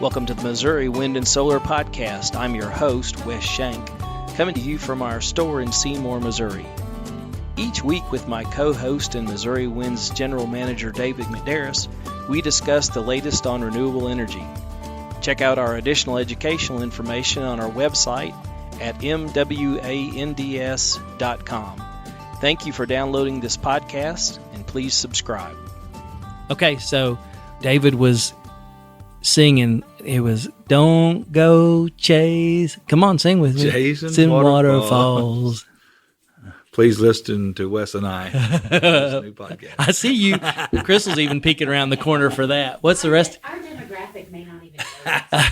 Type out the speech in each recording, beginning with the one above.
Welcome to the Missouri Wind and Solar Podcast. I'm your host, Wes Shank, coming to you from our store in Seymour, Missouri. Each week with my co-host and Missouri Wind's General Manager, David McDarris, we discuss the latest on renewable energy. Check out our additional educational information on our website at mwands.com. Thank you for downloading this podcast, and please subscribe. Okay, so David was singing. It was "Don't Go Chase." Come on, sing with me. Chasing waterfalls. Please listen to Wes and I. This new podcast. I see you. Crystal's even peeking around the corner for that. What's the rest? Our demographic may not even know.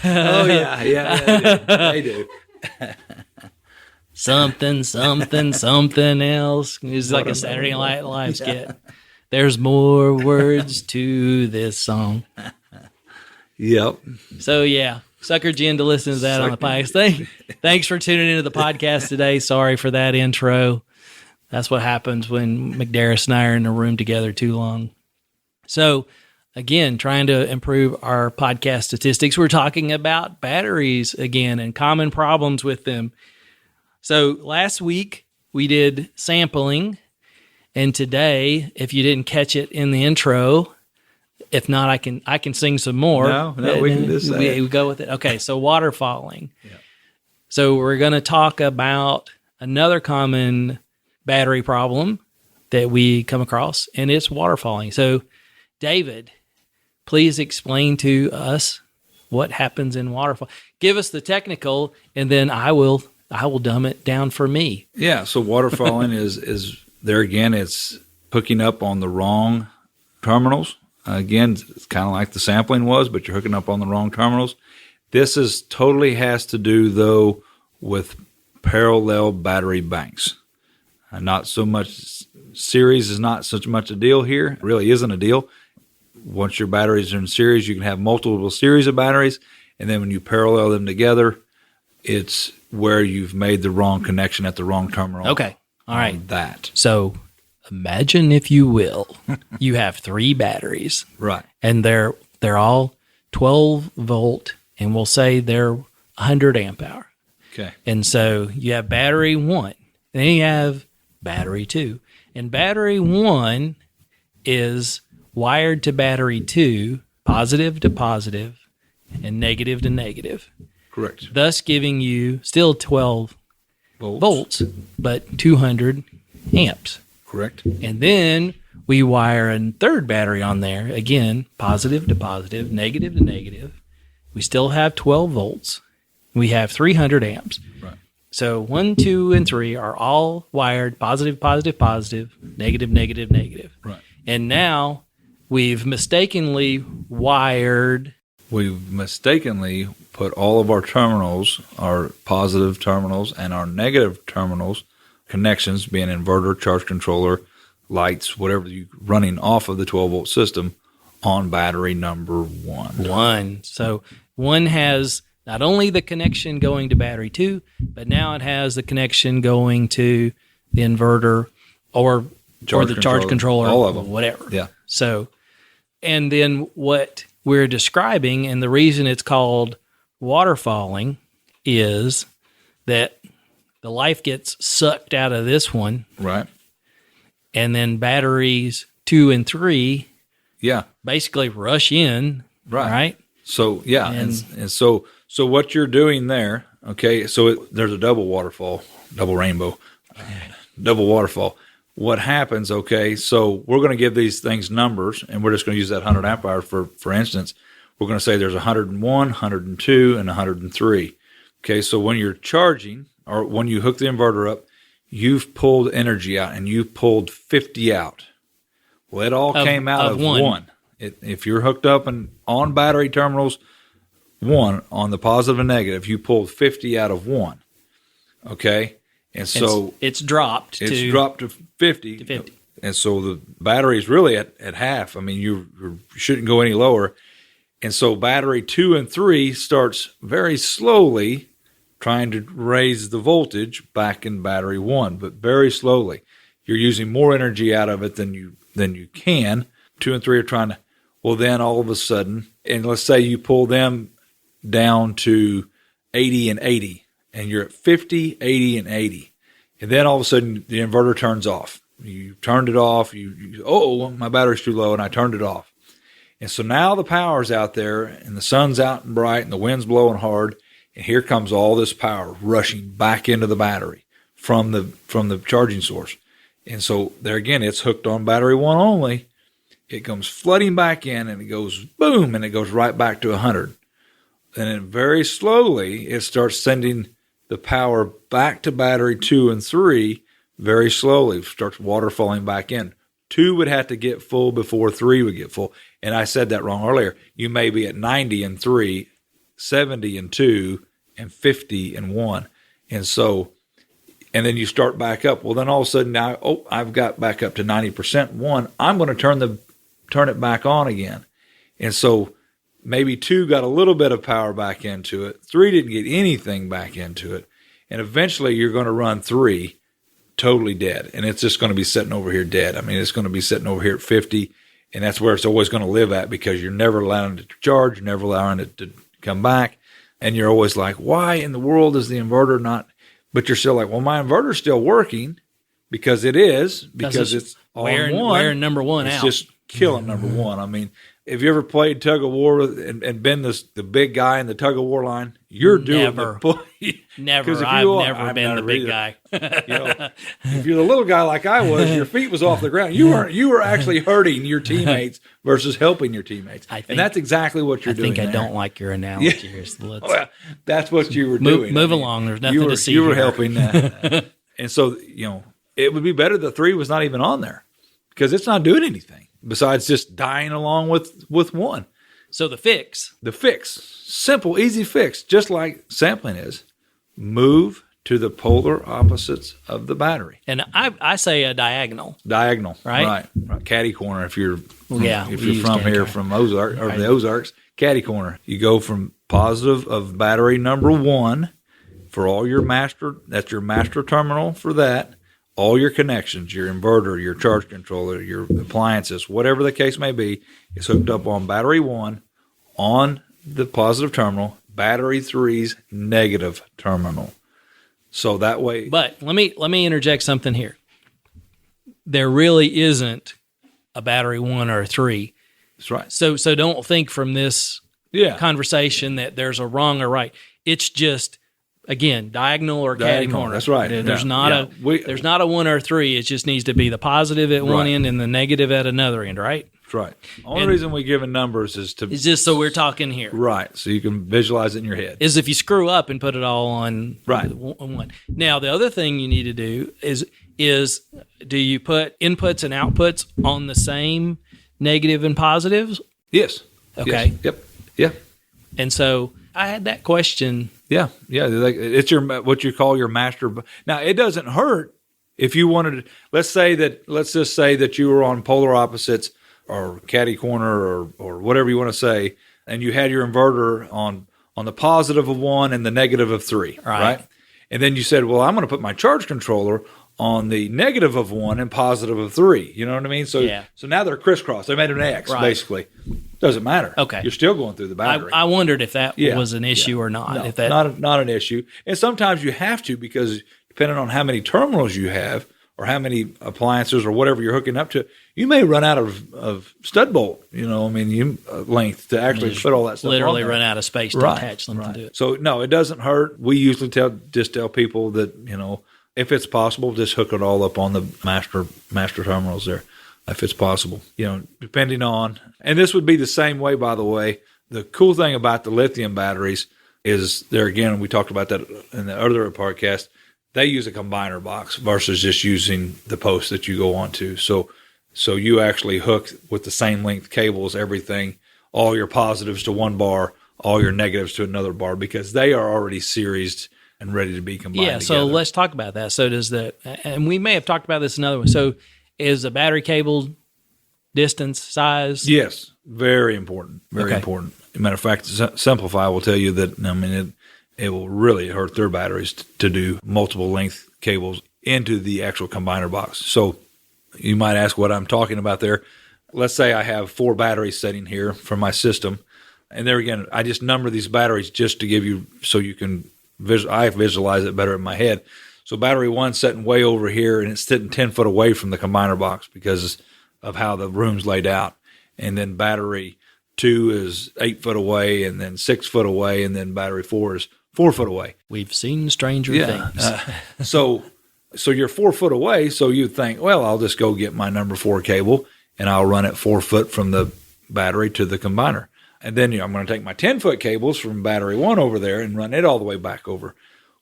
Oh yeah, they do. Something else. It's like a Saturday Night Live skit. There's more words to this song. Yep. So, yeah, suckered you into listening to that on the podcast. Thanks for tuning into the podcast today. Sorry for that intro. That's what happens when McDarris and I are in a room together too long. So, again, trying to improve our podcast statistics. We're talking about batteries again and common problems with them. So, last week we did sampling, and today, if you didn't catch it in the intro, if not, I can sing some more. No, we can just say we go with it. Okay, so waterfalling. Yeah. So we're going to talk about another common battery problem that we come across, and it's waterfalling. So, David, please explain to us what happens in waterfall. Give us the technical, and then I will dumb it down for me. Yeah. So waterfalling is there again. It's hooking up on the wrong terminals. Again, it's kind of like the sampling was, but you're hooking up on the wrong terminals. This is totally has to do, though, with parallel battery banks. Not so much series is not such much a deal here. It really isn't a deal. Once your batteries are in series, you can have multiple series of batteries, and then when you parallel them together, it's where you've made the wrong connection at the wrong terminal. Okay. All right. That. So imagine, if you will, you have three batteries. Right. And they're all 12 volt, and we'll say they're 100 amp hour. Okay. And so you have battery one, then you have battery two. And battery one is wired to battery two, positive to positive, and negative to negative. Correct. Thus giving you still 12 volts, but 200 amps. Correct. And then we wire a third battery on there. Again, positive to positive, negative to negative. We still have 12 volts. We have 300 amps. Right. So 1, 2, and 3 are all wired positive, positive, positive, negative, negative, negative. Right. And now we've mistakenly wired. We've mistakenly put all of our terminals, our positive terminals and our negative terminals, connections, being inverter, charge controller, lights, whatever you running off of the 12-volt system, on battery number one. So one has not only the connection going to battery two, but now it has the connection going to the inverter or the charge controller, all of them, whatever. Yeah. So, and then what we're describing, and the reason it's called waterfalling, is that the life gets sucked out of this one. Right. And then batteries 2 and 3 basically rush in. Right. So, yeah. And so what you're doing there, okay, so there's a double waterfall, double rainbow, double waterfall. What happens, okay, so we're going to give these things numbers, and we're just going to use that 100 amp hour for instance. We're going to say there's 101, 102, and 103. Okay, so when you're charging, or when you hook the inverter up, you've pulled energy out, and you pulled 50 out. Well, it all came out of one. If you're hooked up on battery terminals, one, on the positive and negative, you pulled 50 out of one. Okay? And so it's dropped to 50. To 50. And so the battery is really at half. I mean, you shouldn't go any lower. And so battery 2 and 3 starts very slowly trying to raise the voltage back in battery 1, but very slowly. You're using more energy out of it than you can. 2 and 3 are trying to, well, then all of a sudden, and let's say you pull them down to 80 and 80, and you're at 50, 80, and 80. And then all of a sudden the inverter turns off. You turned it off. Oh, my battery's too low, and I turned it off. And so now the power's out there, and the sun's out and bright, and the wind's blowing hard, and here comes all this power rushing back into the battery from the charging source. And so there again, it's hooked on battery 1 only. It comes flooding back in, and it goes boom, and it goes right back to 100. And then very slowly, it starts sending the power back to battery 2 and 3 very slowly, starts waterfalling back in. 2 would have to get full before 3 would get full. And I said that wrong earlier. You may be at 90 and 3, 70 and 2, and 50 and 1. And so, and then you start back up. Well, then all of a sudden now, I've got back up to 90% 1. I'm going to turn it back on again. And so maybe 2 got a little bit of power back into it. 3 didn't get anything back into it. And eventually you're going to run 3 totally dead. And it's just going to be sitting over here dead. I mean, it's going to be sitting over here at 50. And that's where it's always going to live at, because you're never allowing it to charge, you're never allowing it to come back. And you're always like, why in the world is the inverter not? But you're still like, well, my inverter's still working, because it is, because it's on wearing number 1 it's out. It's just killing number 1. I mean, if you ever played tug of war and been the big guy in the tug of war line, you're doing Never. Never. I've Never been the big guy. If you're the little guy like I was, your feet was off the ground. You were actually hurting your teammates versus helping your teammates. And that's exactly what you're doing. I don't like your analogy here. So well, that's what you were doing. Move along. There's nothing to see. You were here. helping that. And so, it would be better that 3 was not even on there, because it's not doing anything besides just dying along with 1. So the fix, simple, easy fix, just like sampling is, move to the polar opposites of the battery. And I say a diagonal. Right. Caddy corner. If you're from here, from Ozark or the Ozarks, caddy corner. You go from positive of battery number 1 for all your master. That's your master terminal for that. All your connections, your inverter, your charge controller, your appliances, whatever the case may be, is hooked up on battery 1 on the positive terminal, battery 3's negative terminal. So that way. But let me interject something here. There really isn't a battery 1 or a 3. That's right. So don't think from this conversation that there's a wrong or right. It's just, again, diagonal or caddy corner. That's right. There's not a 1 or 3. It just needs to be the positive at one end and the negative at another end, right? That's right. Only reason we give numbers is it's just so we're talking here. Right. So you can visualize it in your head. Is if you screw up and put it all on right. 1. Now, the other thing you need to do is do you put inputs and outputs on the same negative and positives? Yes. Okay. Yes. Yep. Yeah. And so I had that question. Yeah. It's what you call your master. Now, it doesn't hurt if you wanted to. Let's just say that you were on polar opposites or caddy corner or whatever you want to say, and you had your inverter on the positive of 1 and the negative of 3, right? And then you said, well, I'm going to put my charge controller on the negative of 1 and positive of 3. You know what I mean? So now they're crisscrossed. They made an X, basically. Doesn't matter. Okay. You're still going through the battery. I wondered if that was an issue or not. No, if that not an issue. And sometimes you have to, because depending on how many terminals you have or how many appliances or whatever you're hooking up to, you may run out of stud bolt, length to actually put all that stuff literally on there. Run out of space to attach them to it. So, no, it doesn't hurt. We usually tell people that, if it's possible, just hook it all up on the master terminals there, if it's possible, depending on. And this would be the same way, by the way. The cool thing about the lithium batteries is there, again, we talked about that in the other podcast, they use a combiner box versus just using the post that you go onto. So you actually hook with the same length cables, everything, all your positives to one bar, all your negatives to another bar, because they are already seriesed and ready to be combined together. So let's talk about that. So and we may have talked about this another one. So is the battery cable distance, size? Yes, very important. Very important. As a matter of fact, Simplify will tell you that, it will really hurt their batteries to do multiple length cables into the actual combiner box. So you might ask what I'm talking about there. Let's say I have 4 batteries sitting here from my system. And there again, I just number these batteries just to give you, so you can I visualize it better in my head. So battery 1's sitting way over here, and it's sitting 10 foot away from the combiner box because of how the room's laid out. And then battery 2 is 8 foot away, and then 6 foot away, and then battery 4 is 4 foot away. We've seen stranger things. So you're 4 foot away, so you think, well, I'll just go get my number 4 cable, and I'll run it 4 foot from the battery to the combiner. And then I'm going to take my 10-foot cables from battery 1 over there and run it all the way back over.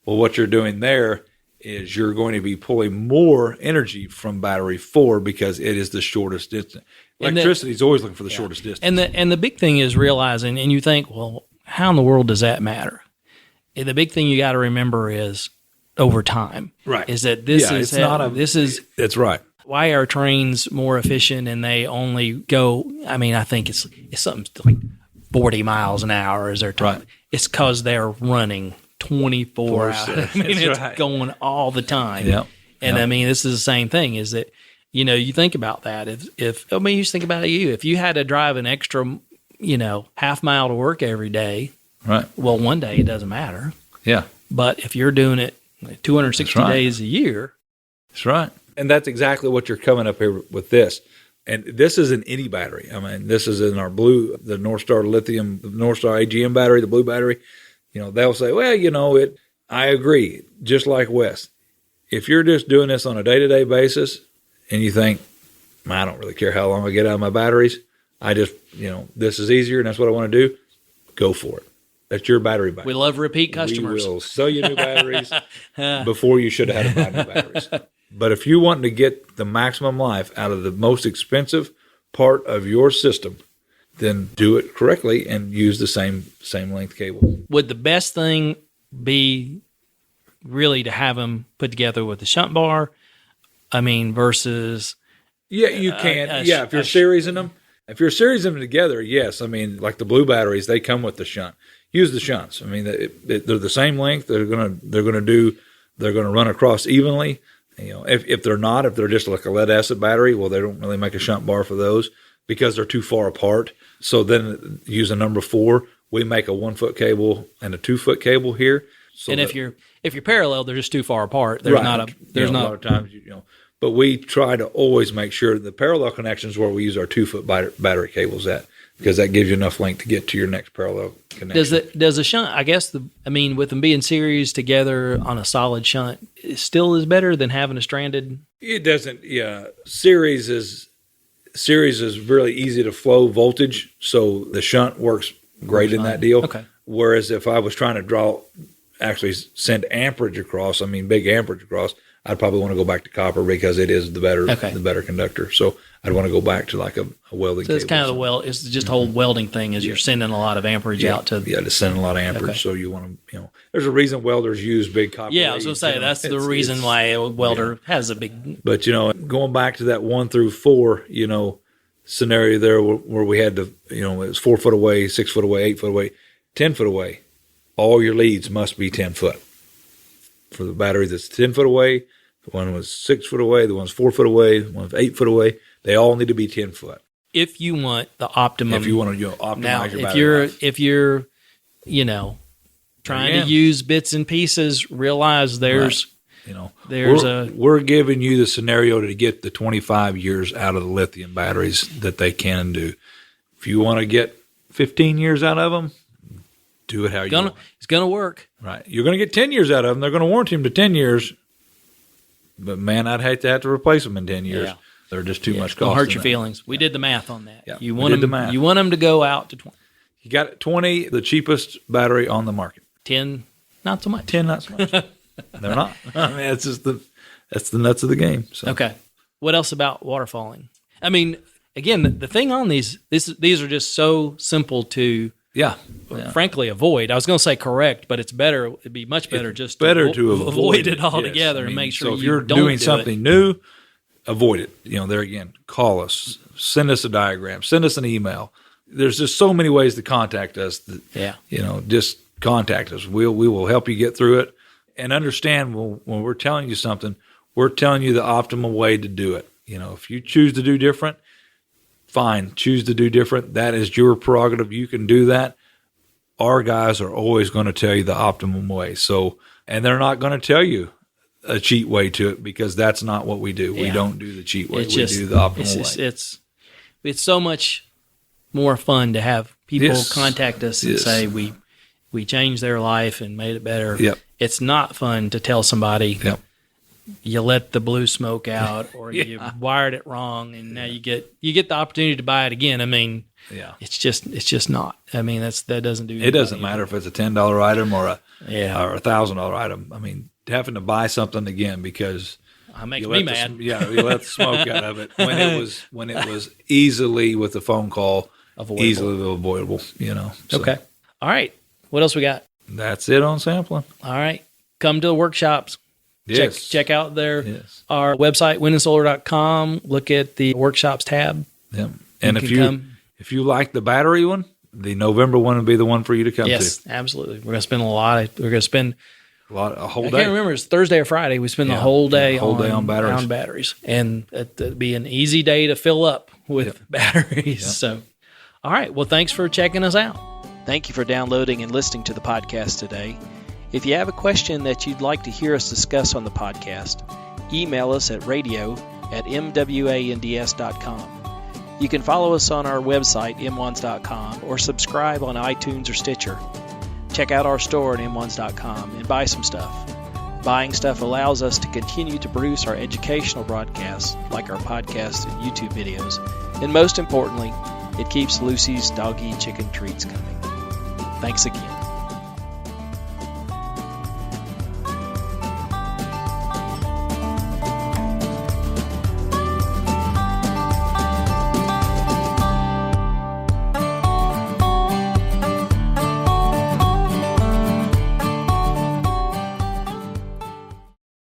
Well, what you're doing there is you're going to be pulling more energy from battery 4 because it is the shortest distance. Electricity is always looking for the shortest distance. And the big thing is realizing, and you think, well, how in the world does that matter? And the big thing you got to remember is over time. Right. Is that that's right. Why are trains more efficient and they only go, I mean, I think it's something like 40 miles an hour is their time. Right. It's because they're running 24 hours. I mean, it's going all the time. Yep. And I mean, this is the same thing is that, you think about that. You just think about you. If you had to drive an extra, half mile to work every day, right. Well, one day it doesn't matter. Yeah. But if you're doing it 260 days a year. That's right. And that's exactly what you're coming up here with this. And this is in any battery. I mean, this is in our blue, the Northstar lithium, the Northstar AGM battery, the blue battery. They'll say, well, I agree, just like Wes. If you're just doing this on a day-to-day basis and you think, I don't really care how long I get out of my batteries, I just, this is easier and that's what I want to do, go for it. That's your battery bank. We love repeat customers. We will sell you new batteries before you should have had to buy new batteries. But if you want to get the maximum life out of the most expensive part of your system, then do it correctly and use the same length cable. Would the best thing be really to have them put together with a shunt bar? I mean, versus... Yeah, you can. If you're seriesing them. If you're seriesing them together, yes. I mean, like the blue batteries, they come with the shunt. Use the shunts. I mean, they're the same length. They're gonna run across evenly. If they're not, if they're just like a lead acid battery, well, they don't really make a shunt bar for those because they're too far apart. So then use a number 4. We make a 1-foot cable and a 2-foot cable here. So and if you're parallel, they're just too far apart. There's not a lot of times but we try to always make sure the parallel connections where we use our 2-foot battery cables at, because that gives you enough length to get to your next parallel connection. Does a shunt, I guess, with them being series together on a solid shunt, it still is better than having a stranded? It doesn't, Series is really easy to flow voltage, so the shunt works great in that deal. Okay. Whereas if I was trying to send amperage across, big amperage across, I'd probably want to go back to copper because it is the better conductor. So I'd want to go back to like a welding cable. So it's kind of it's just the whole welding thing is you're sending a lot of amperage out to... Yeah, to send a lot of amperage. Okay. So you want to, there's a reason welders use big copper. Yeah, I was going to say, that's the reason why a welder has a big... But, going back to that 1 through 4, scenario there where we had to, it was 4 foot away, 6 foot away, 8 foot away, 10 foot away. All your leads must be 10 foot. For the battery that's 10 foot away, the one was 6 foot away, the one's 4 foot away, the one's 8 foot away. They all need to be 10 foot. If you want the optimum. If you want to optimize now, your battery life. If you're, trying to use bits and pieces, realize there's... Right. We're giving you the scenario to get the 25 years out of the lithium batteries that they can do. If you want to get 15 years out of them, do it how you want. It's going to work. Right. You're going to get 10 years out of them. They're going to warranty them to 10 years. But, man, I'd hate to have to replace them in 10 years. Yeah. They're just too much cost. Don't hurt your feelings. We did the math on that. Yeah, you want them to go out to 20. You got 20, the cheapest battery on the market. 10, not so much. 10, not so much. They're not. It's just that's the nuts of the game. So. Okay. What else about waterfalling? Again, the thing on these are just so simple to frankly avoid. I was going to say correct, but it's better. It'd be much better to avoid it altogether and make sure so if you're doing something new, avoid it. There again, call us, send us a diagram, send us an email. There's just so many ways to contact us. Just contact us. We will help you get through it. And understand when we're telling you something, we're telling you the optimal way to do it. If you choose to do different, fine, choose to do different. That is your prerogative. You can do that. our guys are always going to tell you the optimum way. So, and they're not going to tell you a cheat way to it, because that's not what we do. We don't do the cheat way. We do the optimal way. It's so much more fun to have people contact us and say we changed their life and made it better. Yep. It's not fun to tell somebody you let the blue smoke out, or you wired it wrong, and now you get the opportunity to buy it again. I mean, it's just not. I mean, that doesn't do. It doesn't matter if it's a $10 item or a $1,000 item. I mean, having to buy something again because it makes me mad. You let the smoke out of it when it was easily, with a phone call, easily avoidable. So. Okay. All right. What else we got? That's it on sampling. All right. Come to the workshops. Yes. Check out our website, windandsolar.com. Look at the workshops tab. Yeah. And if you like the battery one, the November one would be the one for you to come to. Yes, absolutely. We're going to spend a whole day. I can't remember, it's Thursday or Friday. We spend the whole day on batteries. And it'd be an easy day to fill up with batteries. Yeah. So, all right. Well, thanks for checking us out. Thank you for downloading and listening to the podcast today. If you have a question that you'd like to hear us discuss on the podcast, email us at radio@mwands.com. You can follow us on our website, mwands.com, or subscribe on iTunes or Stitcher. Check out our store at mwands.com and buy some stuff. Buying stuff allows us to continue to produce our educational broadcasts, like our podcasts and YouTube videos. And most importantly, it keeps Lucy's doggy chicken treats coming. Thanks again.